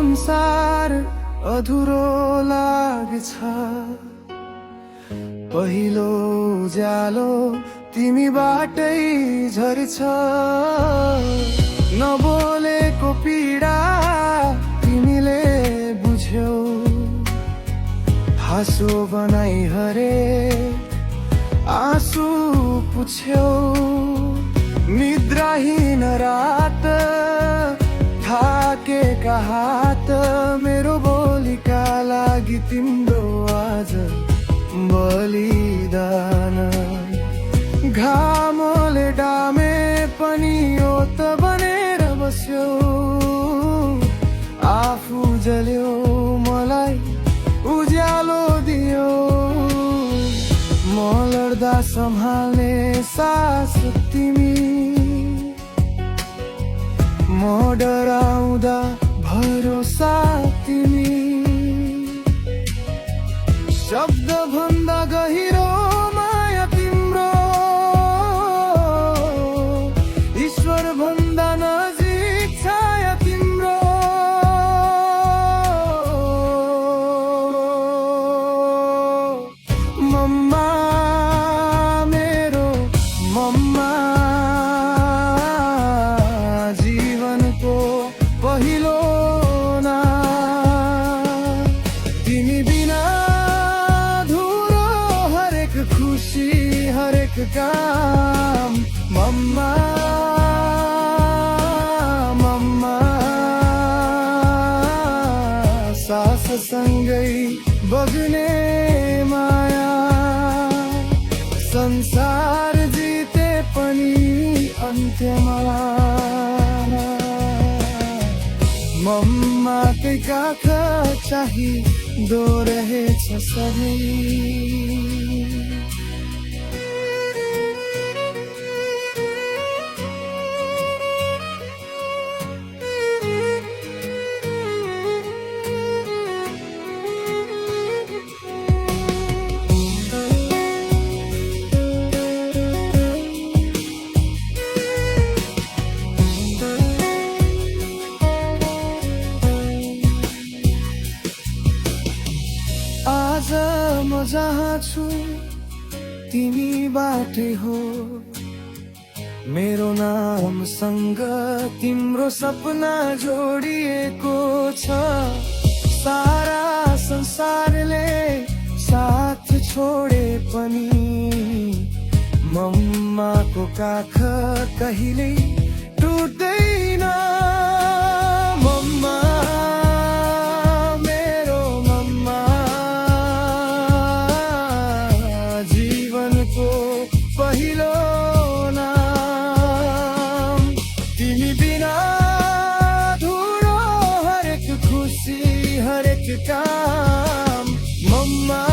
संसार अधुरो लाग्छ। पहिलो उज्यालो तिमीबाटै झर्छ। नबोलेको पीडा तिमीले बुझ्यौ, हाँसो बनाई हरेक आँसु पुछ्यौ। निद्राहीन रात, थाकेका हात, मेरो भोलिका लागि तिम्रो आज बलिदान। घामले डामे पनि ओत बनेर बस्यो, आफू जल्यो मलाई उज्यालो दियो। म लड्दा सम्हाल्ने सास तिमी, म डराउँदा भरोसा तिमी। शब्द भन्दा गहिरो माया तिम्रो, ईश्वर भन्दा नजिक छाया तिम्रो। मम्मा मेरो मम्मा, जीवनको पहिलो नाम। तिमी बिना अधुरो हरेक खुसी हरेक काम। मम्मा मम्मा, साससँगै बग्ने माया। संसार जिते पनि अन्त्यमा मम्माकै काख चाहिँदो रहेछ सधैँ। आज म जहाँ छु तिमीबाटै हो, मेरो नामसँग तिम्रो सपना जोडिएको छ। सारा संसारले साथ छोडे पनि मम्माको काख कहिल्यै टुट्दैन। मम्मा मेरो मम्मा, जीवनको पहिलो नाम। तिमी बिना अधुरो हरेक खुसी हरेक काम। मम्मा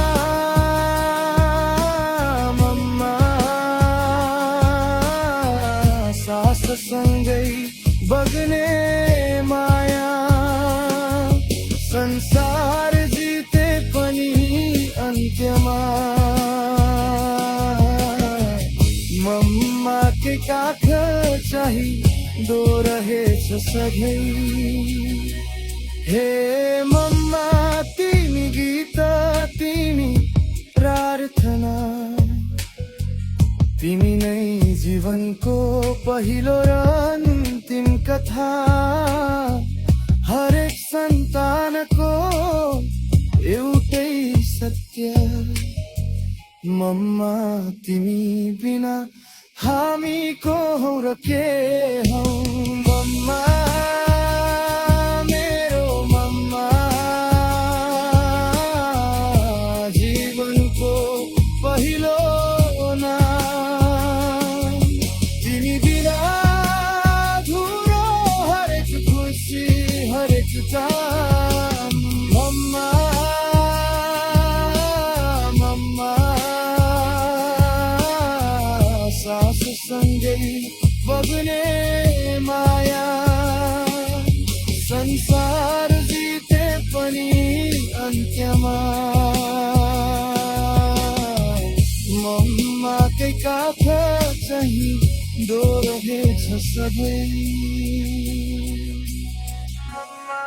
मम्मा, साससँगै बग्ने माया। संसार जिते पनि अन्त्यमा मम्माकै काख चाहिँदो रहेछ सधैँ। हे मम्मा, तिमी गीत तिमी प्रार्थना, तिमी नै जीवनको पहिलो र अन्तिम कथा। हरेक सन्तानको एउटै सत्य, मम्मा तिमी बिना हामी को हौ र के हौ। मम्मा मेरो मम्मा, जीवनको पहिलो नाम। तिमी बिना अधुरो हरेक खुसी हरेक काम। मम्मा मम्मा, साससँगै बग्ने माया। संसार जिते पनि अन्त्यमा मम्माकै काख चाहिँदो रहेछ सधैँ। मम्मा